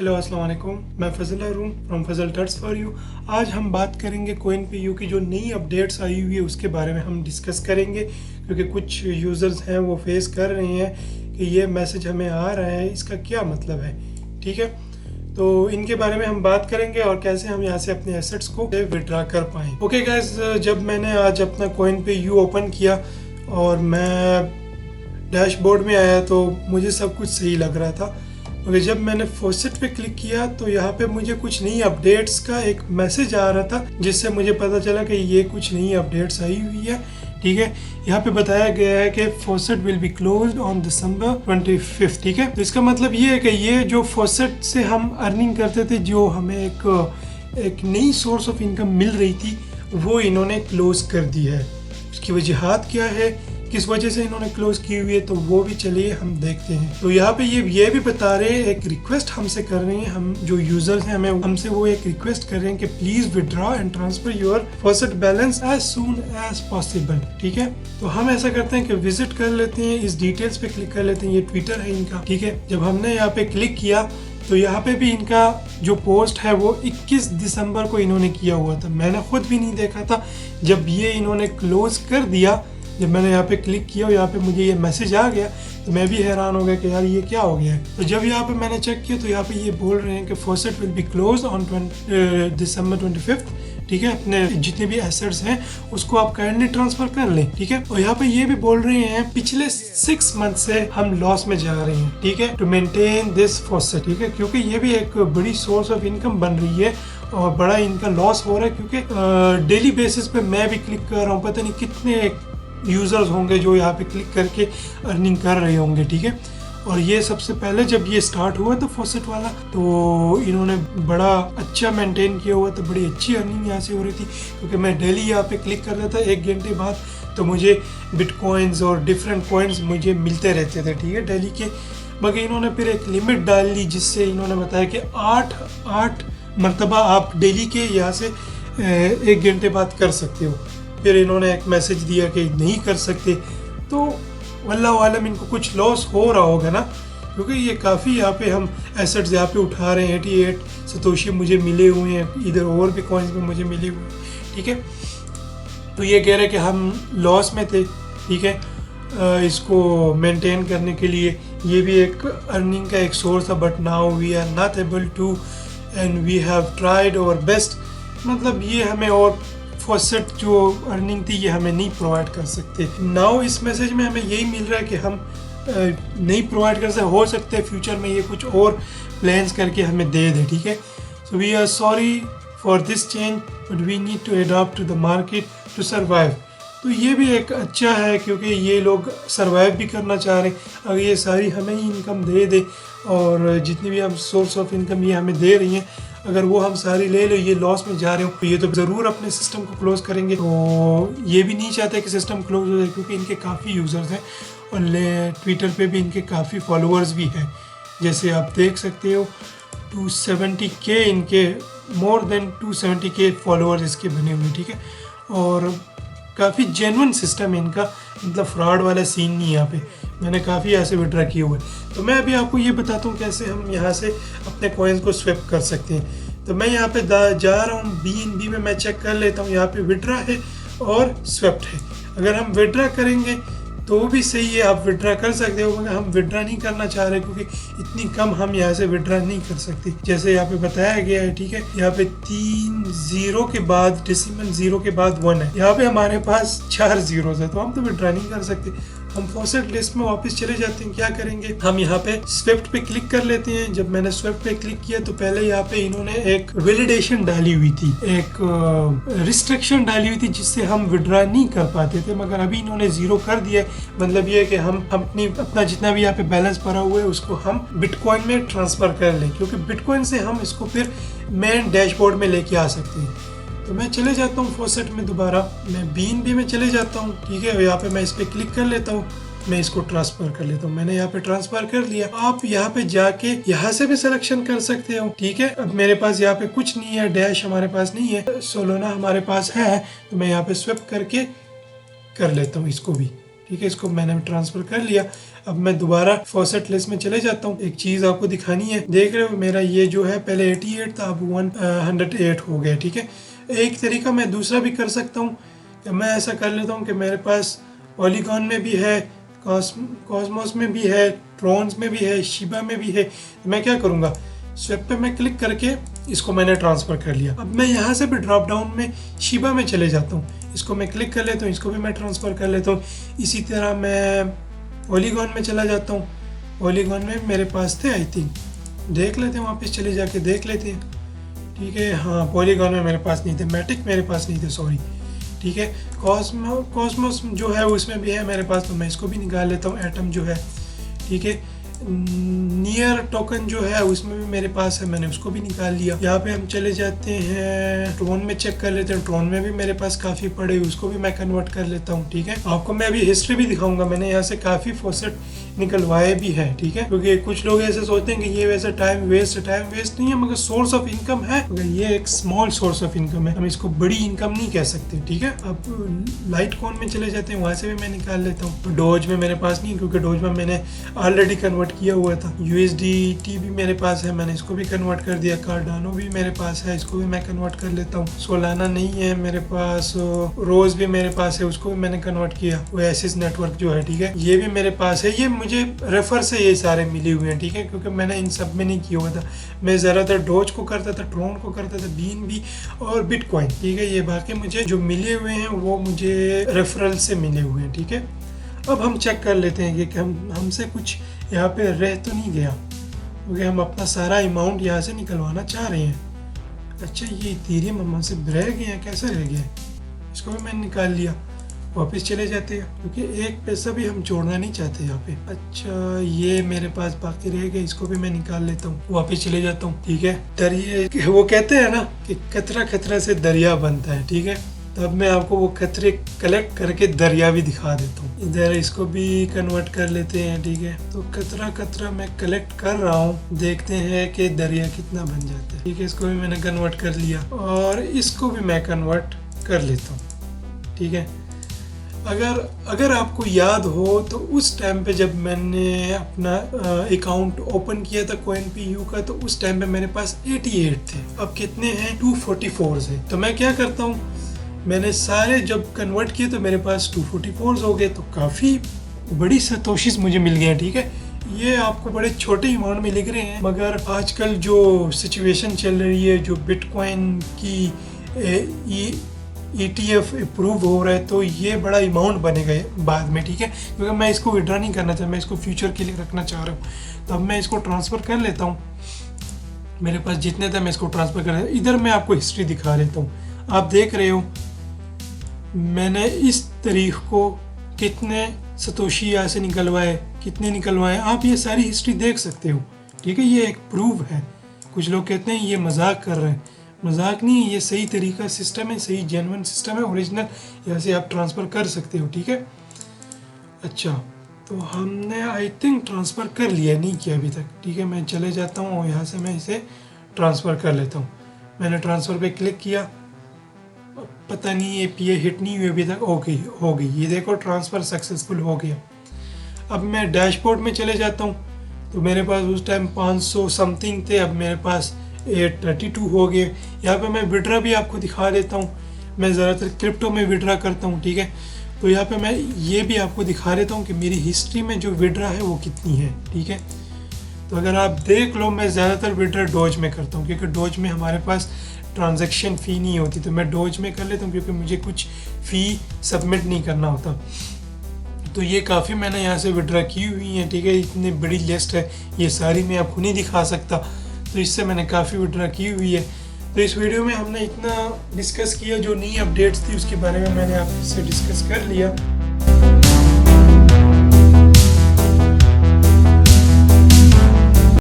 Hello अस्सलाम वालेकुम, मैं फजल हारून फ्रॉम फजल टर्स फॉर यू। आज हम बात करेंगे कोइन पे यू की जो नई अपडेट्स आई हुई है उसके बारे में हम डिस्कस करेंगे, क्योंकि कुछ यूज़र्स हैं वो फेस कर रहे हैं कि ये मैसेज हमें आ रहा है, इसका क्या मतलब है। ठीक है, तो इनके बारे में हम बात करेंगे और कैसे हम यहाँ से अपने एसेट्स को विड्रा कर पाएँ। ओके गाइस, जब मैंने आज अपना कोइन पे यू ओपन किया और मैं डैशबोर्ड में आया तो मुझे सब कुछ सही लग रहा था, मगर जब मैंने फॉसेट पे क्लिक किया तो यहाँ पे मुझे कुछ नई अपडेट्स का एक मैसेज आ रहा था, जिससे मुझे पता चला कि ये कुछ नई अपडेट्स आई हुई है। ठीक है, यहाँ पे बताया गया है कि faucet will be closed on December 25। ठीक है, तो इसका मतलब ये है कि ये जो फॉसेट से हम अर्निंग करते थे, जो हमें एक नई सोर्स ऑफ इनकम मिल रही थी, वो इन्होंने क्लोज कर दी है। उसकी वजहात क्या है, किस वजह से इन्होंने क्लोज की हुई है, तो वो भी चलिए हम देखते हैं। तो यहाँ पे ये भी बता रहे हैं, एक रिक्वेस्ट हमसे कर रहे हैं, हम जो यूजर्स हैं हमें हमसे वो एक रिक्वेस्ट कर रहे हैं कि please withdraw and transfer your faucet balance as soon as possible. ठीक है, तो हम ऐसा करते हैं कि विजिट कर लेते हैं, इस डिटेल्स पे क्लिक कर लेते हैं। ये ट्विटर है इनका। ठीक है, जब हमने यहाँ पे क्लिक किया तो यहाँ पे भी इनका जो पोस्ट है वो 21 दिसंबर को इन्होंने किया हुआ था। मैंने खुद भी नहीं देखा था जब ये इन्होंने क्लोज कर दिया। जब मैंने यहाँ पे क्लिक किया और यहाँ पे मुझे ये मैसेज आ गया तो मैं भी हैरान हो गया कि यार ये क्या हो गया है। तो जब यहाँ पे मैंने चेक किया तो यहाँ पे ये बोल रहे हैं कि faucet will be close on December 25। ठीक है, अपने जितने भी एसेट्स हैं उसको आप काइंडली ट्रांसफर कर लें। ठीक है, और यहाँ पे ये भी बोल रहे हैं पिछले 6 मंथ से हम लॉस में जा रहे हैं। ठीक है, टू मेंटेन दिस फॉसेट। ठीक है, क्योंकि ये भी एक बड़ी सोर्स ऑफ इनकम बन रही है और बड़ा इनका लॉस हो रहा है, क्योंकि डेली बेसिस पे मैं भी क्लिक कर रहा हूँ, पता नहीं कितने यूज़र्स होंगे जो यहाँ पे क्लिक करके अर्निंग कर रहे होंगे। ठीक है, और ये सबसे पहले जब ये स्टार्ट हुआ था फॉसेट वाला, तो इन्होंने बड़ा अच्छा मेंटेन किया हुआ था, बड़ी अच्छी अर्निंग यहाँ से हो रही थी, क्योंकि मैं डेली यहाँ पे क्लिक कर रहा था 1 घंटे बाद, तो मुझे बिटकॉइंस और डिफरेंट कॉइन्स मुझे मिलते रहते थे। ठीक है, डेली के। मगर इन्होंने फिर एक लिमिट डाल ली, जिससे इन्होंने बताया कि 8 मरतबा आप डेली के यहाँ से 1 घंटे बाद कर सकते हो। फिर इन्होंने एक मैसेज दिया कि नहीं कर सकते, तो वल्लाह आलम इनको कुछ लॉस हो रहा होगा ना, क्योंकि ये काफ़ी यहाँ पे हम एसेट्स यहाँ पे उठा रहे हैं। 88 सतोशी मुझे मिले हुए हैं, इधर और भी कॉइन्स में मुझे मिले हुए हैं। ठीक है, तो ये कह रहे हैं कि हम लॉस में थे। ठीक है, इसको मेंटेन करने के लिए ये भी एक अर्निंग का एक सोर्स था, but now we are not able to and we have tried our best. मतलब ये हमें और फॉसेट जो अर्निंग थी ये हमें नहीं प्रोवाइड कर सकते। नाउ इस मैसेज में हमें यही मिल रहा है कि हम नहीं प्रोवाइड कर सकते, हो सकते हैं फ्यूचर में ये कुछ और प्लान्स करके हमें दे दे। ठीक है, so we are sorry for this change but we need to adopt to the market to survive. तो ये भी एक अच्छा है, क्योंकि ये लोग सर्वाइव भी करना चाह रहे हैं। अगर ये सारी हमें ही इनकम दे दे, और जितनी भी हम सोर्स ऑफ इनकम ये हमें दे रही हैं, अगर वो हम सारी ले लो, ये लॉस में जा रहे हो, तो ये तो ज़रूर अपने सिस्टम को क्लोज करेंगे। तो ये भी नहीं चाहते कि सिस्टम क्लोज हो जाए, क्योंकि इनके काफ़ी यूज़र्स हैं और ट्विटर पे भी इनके काफ़ी फॉलोअर्स भी हैं। जैसे आप देख सकते हो 270K इनके, मोर देन 270K फॉलोअर्स इसके बने हुए। ठीक है, और काफ़ी जेन्युइन सिस्टम है इनका, मतलब फ्रॉड वाला सीन नहीं है यहाँ पे। मैंने काफ़ी ऐसे विड्रा किए हुए हैं। तो मैं अभी आपको ये बताता हूँ कैसे हम यहाँ से अपने कॉइन्स को स्वैप कर सकते हैं। तो मैं यहाँ पे जा रहा हूँ BNB में, मैं चेक कर लेता हूँ, यहाँ पे विड्रा है और स्वैप्ट है। अगर हम विड्रा करेंगे तो भी सही है, आप विड्रा कर सकते हो, मगर हम विड्रा नहीं करना चाह रहे, क्योंकि इतनी कम हम यहाँ से विड्रा नहीं कर सकते, जैसे यहाँ पे बताया गया है। ठीक है, यहाँ पे 3 0 के बाद, डेसिमल 0 के बाद 1 है, यहाँ पे हमारे पास 4 जीरोस है, तो हम तो विड्रा नहीं कर सकते। हम फॉसेट लिस्ट में वापस चले जाते हैं। क्या करेंगे, हम यहाँ पे स्विफ्ट पे क्लिक कर लेते हैं। जब मैंने स्विफ्ट पे क्लिक किया तो पहले यहाँ पे इन्होंने एक वैलिडेशन डाली हुई थी, एक रिस्ट्रिक्शन डाली हुई थी, जिससे हम विड्रा नहीं कर पाते थे, मगर अभी इन्होंने 0 कर दिया। मतलब ये है कि हम अपना जितना भी यहाँ पे बैलेंस भरा हुआ है उसको हम बिटकॉइन में ट्रांसफर कर लें, क्योंकि बिटकॉइन से हम इसको फिर मेन डैशबोर्ड में लेके आ सकते हैं। तो मैं चले जाता हूँ फॉसेट में, दोबारा मैं BNB में चले जाता हूँ। ठीक है, यहाँ पे मैं इस पर क्लिक कर लेता हूँ, मैं इसको ट्रांसफर कर लेता हूँ। मैंने यहाँ पे ट्रांसफर कर लिया। आप यहाँ पे जाके यहाँ से भी सिलेक्शन कर सकते हो। ठीक है, अब मेरे पास यहाँ पे कुछ नहीं है, डैश हमारे पास नहीं है, सोलोना हमारे पास है, तो मैं यहाँ पे स्वैप करके कर लेता हूँ इसको भी। ठीक है, इसको मैंने ट्रांसफर कर लिया। अब मैं दोबारा फॉसेट लिस्ट में चले जाता हूँ। एक चीज़ आपको दिखानी है, देख रहे हो मेरा ये जो है पहले 88 था, अब 108 हो गया। ठीक है, एक तरीका मैं दूसरा भी कर सकता हूँ कि मैं ऐसा कर लेता हूँ कि मेरे पास पॉलीगॉन में भी है, कॉस्मोस में भी है, ट्रॉन्स में भी है, शिबा में भी है। तो मैं क्या करूँगा, स्वेप पे मैं क्लिक करके इसको मैंने ट्रांसफ़र कर लिया। अब मैं यहाँ से भी ड्रॉप डाउन में शिबा में चले जाता हूँ, इसको मैं क्लिक कर लेता हूँ, इसको भी मैं ट्रांसफ़र कर लेता हूँ। इसी तरह मैं पॉलीगॉन में चला जाता हूँ, पॉलीगॉन में मेरे पास थे आई थिंक, देख लेते हैं वापस चले जाके देख लेते हैं। ठीक है, हाँ पॉलीगॉन में मेरे पास नहीं थे, मैटिक मेरे पास नहीं थे, सॉरी। ठीक है, कॉस्मोस जो है उसमें भी है मेरे पास, तो मैं इसको भी निकाल लेता हूँ, एटम जो है। ठीक है, नियर टोकन जो है उसमें भी मेरे पास है, मैंने उसको भी निकाल लिया। यहाँ पे हम चले जाते हैं ट्रोन में, चेक कर लेते हैं, ट्रोन में भी मेरे पास काफ़ी पड़े, उसको भी मैं कन्वर्ट कर लेता हूँ। ठीक है, आपको मैं अभी हिस्ट्री भी दिखाऊंगा, मैंने यहाँ से काफ़ी फॉसेट निकलवाए भी है। ठीक है, क्योंकि कुछ लोग ऐसे सोचते हैं कि ये वैसे टाइम वेस्ट नहीं है, मगर सोर्स ऑफ इनकम है, मगर ये एक स्मॉल सोर्स ऑफ इनकम है, हम इसको बड़ी इनकम नहीं कह सकते। ठीक है, अब लाइट कॉइन में चले जाते हैं, वहाँ से भी मैं निकाल लेता हूँ। डोज में मेरे पास नहीं, क्योंकि डोज में मैंने ऑलरेडी कन्वर्ट किया हुआ था। USDT भी मेरे पास है, मैंने इसको भी कन्वर्ट कर दिया। कार्डानो भी मेरे पास है, इसको भी मैं कन्वर्ट कर लेता हूँ। सोलाना नहीं है मेरे पास, रोज भी मेरे पास है, उसको भी मैंने कन्वर्ट किया। ओएसिस नेटवर्क जो है, ठीक है, ये भी मेरे पास है। ये मुझे रेफर से ये सारे मिले हुए हैं। ठीक है, क्योंकि मैंने इन सब में नहीं किया हुआ था, मैं ज़्यादातर डोज को करता था, ट्रोन को करता था, बीन भी और बिटकॉइन। ठीक है, ये बाकी मुझे जो मिले हुए हैं वो मुझे रेफरल से मिले हुए हैं। ठीक है, अब हम चेक कर लेते हैं कि हमसे कुछ यहाँ पे रह तो नहीं गया, क्योंकि हम अपना सारा अमाउंट यहाँ से निकलवाना चाह रहे हैं। अच्छा, ये इथेरियम हमसे रह गए हैं, कैसे रह गए? इसको भी मैंने निकाल लिया। वापस चले जाते हैं, क्योंकि एक पैसा भी हम जोड़ना नहीं चाहते यहाँ पे। अच्छा, ये मेरे पास बाकी रह गए, इसको भी मैं निकाल लेता हूँ, वापस चले जाता हूँ। ठीक है, दरिया, वो कहते हैं ना कि कतरा कतरा से दरिया बनता है। ठीक है, तो अब मैं आपको वो कतरे कलेक्ट करके दरिया भी दिखा देता हूँ। इधर इसको भी कन्वर्ट कर लेते हैं। ठीक है, तो कतरा कतरा मैं कलेक्ट कर रहा हूँ, देखते हैं कि दरिया कितना बन जाता है। ठीक है, इसको भी मैंने कन्वर्ट कर लिया और इसको भी मैं कन्वर्ट कर लेता हूँ। ठीक है, अगर आपको याद हो तो उस टाइम पे जब मैंने अपना अकाउंट ओपन किया था CoinPU का, तो उस टाइम पे मेरे पास 88 थे, अब कितने हैं? 244 है। तो मैं क्या करता हूँ, मैंने सारे जब कन्वर्ट किए तो मेरे पास 244 हो गए, तो काफ़ी बड़ी सतोशीज मुझे मिल गए। ठीक है, ये आपको बड़े छोटे अमाउंट में लिख रहे हैं, मगर आजकल जो सिचुएशन चल रही है, जो बिटकॉइन की ETF अप्रूव हो रहा है, तो ये बड़ा अमाउंट बनेगा बाद में। ठीक है, क्योंकि मैं इसको विड्रॉ नहीं करना चाहता, मैं इसको फ्यूचर के लिए रखना चाह रहा हूँ। तो अब मैं इसको ट्रांसफ़र कर लेता हूँ, मेरे पास जितने थे मैं इसको ट्रांसफ़र कर लेता हूँ। इधर मैं आपको हिस्ट्री दिखा देता हूँ, आप देख रहे हो मैंने इस तारीख को कितने सतोशी यहाँ से निकलवाए, कितने निकलवाए, आप ये सारी हिस्ट्री देख सकते हो। ठीक है, ये एक प्रूफ है। कुछ लोग कहते हैं ये मजाक कर रहे हैं, मजाक नहीं है, ये सही तरीका सिस्टम है, सही जेन्युइन सिस्टम है, ओरिजिनल यहाँ से आप ट्रांसफ़र कर सकते हो। ठीक है, अच्छा, तो हमने आई थिंक ट्रांसफ़र कर लिया, नहीं किया अभी तक। ठीक है, मैं चले जाता हूँ और यहाँ से मैं इसे ट्रांसफ़र कर लेता हूँ। मैंने ट्रांसफ़र पे क्लिक किया, पता नहीं ये हिट नहीं हुई अभी तक, हो गई, ये देखो ट्रांसफ़र सक्सेसफुल हो गया। अब मैं डैशबोर्ड में चले जाता हूँ, तो मेरे पास उस टाइम 500 समथिंग थे, अब मेरे पास 832 हो गए। यहाँ पे मैं विड्रा भी आपको दिखा देता हूँ, मैं ज़्यादातर क्रिप्टो में विड्रा करता हूँ। ठीक है, तो यहाँ पे मैं ये भी आपको दिखा देता हूँ कि मेरी हिस्ट्री में जो विड्रा है वो कितनी है। ठीक है, तो अगर आप देख लो, मैं ज़्यादातर विड्रा डोज में करता हूँ, क्योंकि डोज में हमारे पास ट्रांजैक्शन फ़ी नहीं होती, तो मैं डोज में कर लेता हूँ, क्योंकि मुझे कुछ फ़ी सबमिट नहीं करना होता। तो ये काफ़ी मैंने यहाँ से विड्रा की हुई है। ठीक है, इतनी बड़ी लिस्ट है, ये सारी मैं आपको नहीं दिखा सकता, तो इससे मैंने काफ़ी विड्रा की हुई है। तो इस वीडियो में हमने इतना डिस्कस किया, जो नई अपडेट्स थी उसके बारे में मैंने आपसे डिस्कस कर लिया।